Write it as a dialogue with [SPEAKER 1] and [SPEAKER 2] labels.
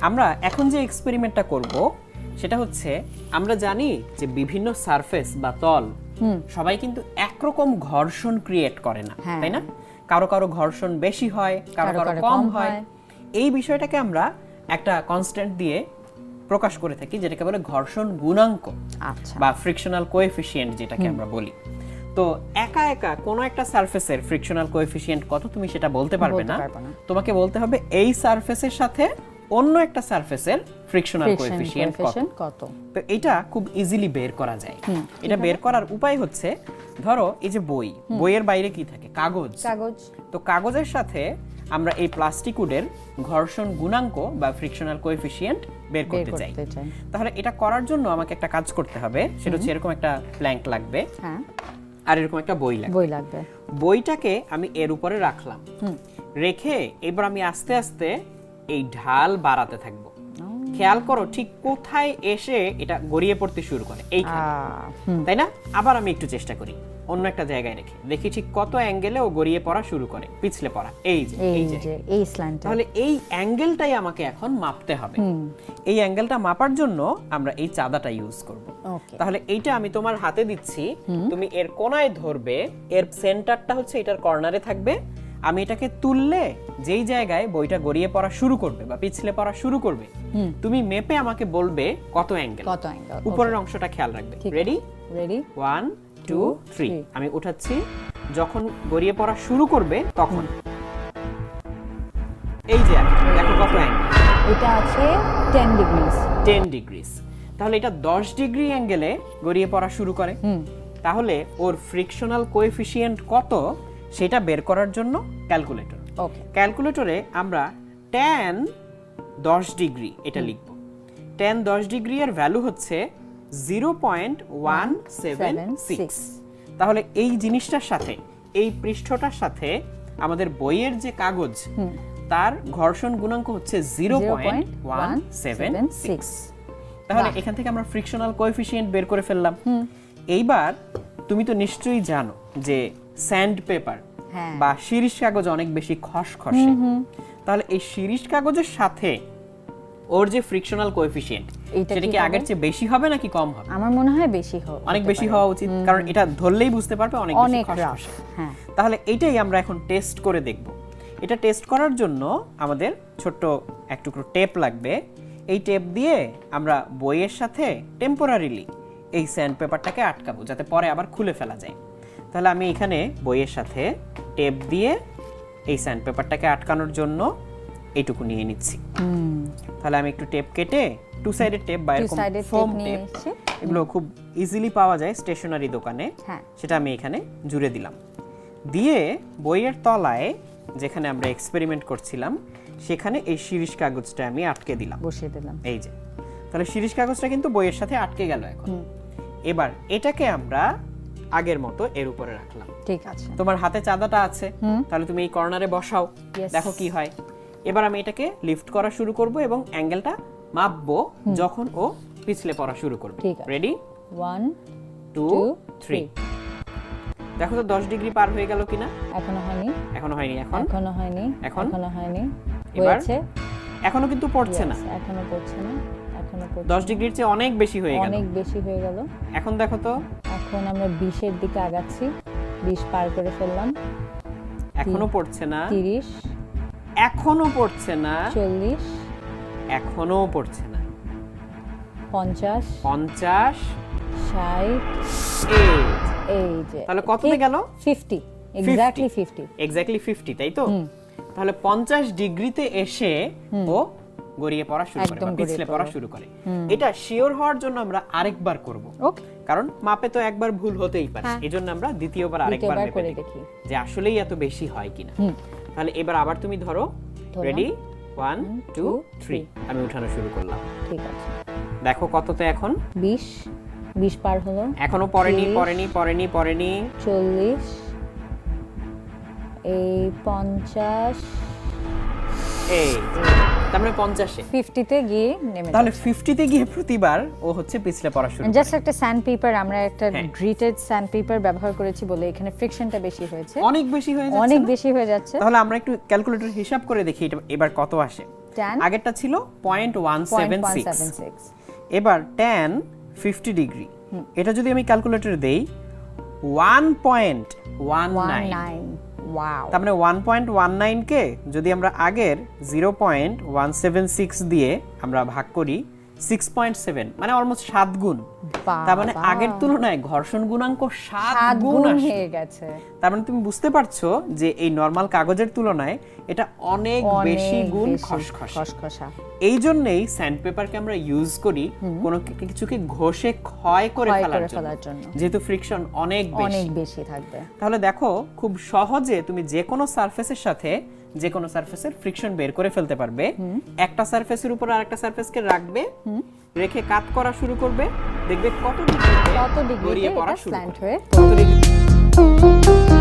[SPEAKER 1] আমরা এখন যে এক্সপেরিমেন্টটা করব সেটা হচ্ছে আমরা জানি যে বিভিন্ন সারফেস বা তল সবাই কিন্তু একরকম ঘর্ষণ ক্রিয়েট করে না, তাই না? কারো কারো ঘর্ষণ বেশি হয়, কারো কারো কম হয়। এই বিষয়টাকে আমরা একটা কনস্ট্যান্ট দিয়ে প্রকাশ করে থাকি, যেটাকে বলে ঘর্ষণ গুণাঙ্ক বা ফ্রিকশনাল কোএফিসিয়েন্ট, যেটাকে আমরা বলি। তো একা একা কোনো একটা সারফেসের ফ্রিকশনাল কোএফিসিয়েন্ট কত তুমি সেটা বলতে পারবে না, তোমাকে বলতে হবে এই সারফেসের সাথে অন্য একটা সারফেসের ফ্রিকশনাল কোএফিসিয়েন্ট কত। তো এটা খুব ইজিলি বের করা যায়। এটা বের করার উপায় হচ্ছে, ধরো এই যে বইয়ের বাইরে কি থাকে? কাগজ। তো কাগজের সাথে আমরা এই প্লাস্টিক উডের ঘর্ষণ গুণাঙ্ক বা ফ্রিকশনাল কোএফিসিয়েন্ট বের করতে চাই। তাহলে এটা করার জন্য আমাকে একটা কাজ করতে হবে, সেটা হচ্ছে এরকম একটা প্ল্যাঙ্ক লাগবে, আর এরকম একটা বই লাগবে। বইটাকে আমি এর উপরে রাখলাম, রেখে এবার আমি আস্তে আস্তে এই ঢাল বাড়াতে থাকবো। খেয়াল করো ঠিক কোথায় এসে এটা গড়িয়ে পড়তে শুরু করে, এইখানে, তাই না? আবার আমি একটু চেষ্টা করি অন্য একটা জায়গায় রেখে, দেখি ঠিক কত অ্যাঙ্গেলে ও গড়িয়ে পড়া শুরু করে, পিছলে পড়া, এই যে এই স্ল্যান্ট। তাহলে এই অ্যাঙ্গেলটাই আমাকে এখন মাপতে হবে। এই অ্যাঙ্গেলটা মাপার জন্য আমরা এই চাঁদাটা ইউজ করব। তাহলে এইটা আমি তোমার হাতে দিচ্ছি, তুমি এর কোণায় ধরবে, এর সেন্টারটা হচ্ছে এটার কর্নারে থাকবে। আমি এটাকে তুললে যেই জায়গায় বইটা গড়িয়ে পড়া শুরু করবে বা পিছলে পড়া শুরু করবে, তুমি মেপে আমাকে বলবে কত অ্যাঙ্গেল। উপরের অংশটা খেয়াল রাখবে। রেডি? 1 2 3 আমি উঠাচ্ছি। যখন গড়িয়ে পড়া শুরু করবে তখন এই যে দেখো কত অ্যাঙ্গেল।
[SPEAKER 2] এটা আছে 10
[SPEAKER 1] ডিগ্রিস। তাহলে এটা 10 ডিগ্রি অ্যাঙ্গেলে গড়িয়ে পড়া শুরু করে। তাহলে ওর ফ্রিকশনাল কোএফিসিয়েন্ট কত সেটা বের করার জন্য ক্যালকুলেটরে আমরা tan 10 ডিগ্রি এটা লিখব। tan 10 ডিগ্রি এর ভ্যালু হচ্ছে 0.176। তাহলে এই জিনিসটার সাথে, এই পৃষ্ঠটার সাথে আমাদের বইয়ের যে কাগজ, তার ঘর্ষণ গুণাঙ্ক হচ্ছে 0.176। তাহলে এখান থেকে আমরা ফ্রিকশনাল কোএফিসিয়েন্ট বের করে ফেললাম। এইবার তুমি তো নিশ্চয়ই জানো যে স্যান্ড পেপার বা শিরিষ কাগজ অনেক বেশি খসখসে। তাহলে এই শিরিষ কাগজের সাথে ওর যে ফ্রিকশনাল কোএফিসিয়েন্ট, সেটা কি আগের চেয়ে বেশি হবে নাকি কম হবে?
[SPEAKER 2] আমার মনে হয় বেশি হবে,
[SPEAKER 1] অনেক বেশি হওয়া উচিত, কারণ এটা ধরলেই বুঝতে পারবে অনেক বেশি খসখসে। তাহলে এইটাই আমরা এখন টেস্ট করে দেখব। এটা টেস্ট করার জন্য আমাদের ছোট্ট এক টুকরো টেপ লাগবে। এই টেপ দিয়ে আমরা বইয়ের সাথে টেম্পোরারিলি এই স্যান্ড পেপারটাকে আটকাবো, যাতে পরে আবার খুলে ফেলা যায়। তাহলে আমি এখানে বইয়ের সাথে টেপ দিয়ে এই স্যান্ড পেপারটাকে আটকানোর জন্য এইটুকু নিয়ে নিচ্ছি। তাহলে আমি একটু টেপ কেটে, টু সাইডেড টেপ বা এরকম ফোম টেপ, এগুলো খুব ইজিলি পাওয়া যায় স্টেশনারি দোকানে, সেটা আমি এখানে জুড়ে দিলাম। দিয়ে বইয়ের তলায় যেখানে আমরা এক্সপেরিমেন্ট করছিলাম সেখানে এই শিরিষ কাগজটা আমি আটকে দিলাম,
[SPEAKER 2] বসিয়ে দিলাম।
[SPEAKER 1] এই যে, তাহলে শিরিষ কাগজটা কিন্তু বইয়ের সাথে আটকে গেল। এখন এবার এটাকে আমরা আগের মতো এর উপরে রাখলাম।
[SPEAKER 2] ঠিক আছে,
[SPEAKER 1] তোমার হাতে চাঁদাটা আছে, তাহলে তুমি এই কর্নারে বসাও, দেখো কি হয়। এবার আমি এটাকে লিফট করা শুরু করব এবং অ্যাঙ্গেলটা মাপবো যখন ও পিছলে পড়া শুরু করবে। রেডি?
[SPEAKER 2] 1 2 3
[SPEAKER 1] দেখো তো 10 ডিগ্রি পার হয়ে গেল কিনা?
[SPEAKER 2] এখনো হয়নি।
[SPEAKER 1] এখনো হয়নি।
[SPEAKER 2] এখনো হয়নি।
[SPEAKER 1] হয়েছে? এখনো কিন্তু পড়ছে না।
[SPEAKER 2] এখনো পড়ছে না।
[SPEAKER 1] 10 ডিগ্রির চেয়ে অনেক বেশি হয়ে গেল।
[SPEAKER 2] অনেক বেশি হয়ে গেল।
[SPEAKER 1] এখন দেখো তো।
[SPEAKER 2] এখন আমরা 20 এর দিকে আগাচ্ছি। 20 পার করে ফেললাম।
[SPEAKER 1] এখনো পড়ছে না।
[SPEAKER 2] 30
[SPEAKER 1] এখনো পড়ছে না।
[SPEAKER 2] 40
[SPEAKER 1] এখনো পড়ছে না।
[SPEAKER 2] 50
[SPEAKER 1] 60
[SPEAKER 2] এই যে,
[SPEAKER 1] তাহলে কততে গেল?
[SPEAKER 2] 50।
[SPEAKER 1] এক্স্যাক্টলি 50, তাই তো? তাহলে 50 ডিগ্রিতে এসে ও গড়িয়ে পড়া শুরু করে বা পিছলে পড়া শুরু করে। এটা শিওর হওয়ার জন্য আমরা আরেকবার করব, কারণ মাপে তো একবার ভুল হতেই পারে। এজন্য আমরা দ্বিতীয়বার আরেকবার মেপে দেখি যে আসলেই এত বেশি হয় কিনা। তাহলে এবার আবার তুমি ধরো। রেডি? 1 2 3 আমি উঠানো শুরু করলাম।
[SPEAKER 2] ঠিক আছে,
[SPEAKER 1] দেখো কততে এখন?
[SPEAKER 2] 20 পার হলো।
[SPEAKER 1] এখনো পড়েনি।
[SPEAKER 2] 40 এই 50
[SPEAKER 1] এই তারপরে 50
[SPEAKER 2] 50 তে গিয়ে নেমে।
[SPEAKER 1] তাহলে 50 তে গিয়ে প্রতিবার ও হচ্ছে পিছলে পড়া শুরু করে।
[SPEAKER 2] জাস্ট একটা স্যান্ড পেপার, আমরা একটা গ্রিটেড স্যান্ড পেপার ব্যবহার করেছি বলে এখানে ফ্রিকশনটা বেশি হয়েছে।
[SPEAKER 1] অনেক বেশি হয়ে যাচ্ছে।
[SPEAKER 2] তাহলে আমরা একটু
[SPEAKER 1] ক্যালকুলেটর হিসাব করে দেখি এটা এবার কত আসে।
[SPEAKER 2] Tan?
[SPEAKER 1] আগেরটা ছিল 0.176
[SPEAKER 2] 0.176
[SPEAKER 1] এবার tan 50 ডিগ্রি এটা যদি আমি ক্যালকুলেটরে দেই 1.19
[SPEAKER 2] ওয়াও
[SPEAKER 1] তার মানে 1.19 কে যদি আমরা আগের 0.176 দিয়ে আমরা ভাগ করি 6.7 মানে অলমোস্ট 7 গুণ তার মানে আগের তুলনায় ঘর্ষণ গুণাঙ্ক 7 গুণ আসে
[SPEAKER 2] হয়ে গেছে
[SPEAKER 1] তার মানে তুমি বুঝতে পারছো যে এই নরমাল কাগজের তুলনায় এটা অনেক বেশি গুণ
[SPEAKER 2] খসখসা
[SPEAKER 1] এই জন্যই স্যান্ডপেপারকে আমরা ইউজ করি কোনো কিছুকে ঘষে ক্ষয় করে ফেলার জন্য যেহেতু ফ্রিকশন অনেক
[SPEAKER 2] বেশি থাকবে
[SPEAKER 1] তাহলে দেখো খুব সহজে তুমি যে কোনো সারফেসের সাথে যে কোনো সারফেসের ফ্রিকশন বের করে ফেলতে পারবে একটা সারফেসের উপর আরেকটা সারফেসকে রাখবে রেখে কাট করা শুরু করবে দেখবে কত ডিগ্রিতে
[SPEAKER 2] ডিগ্রিতে এটা স্ল্যান্ট হয়ে
[SPEAKER 1] কত ডিগ্রি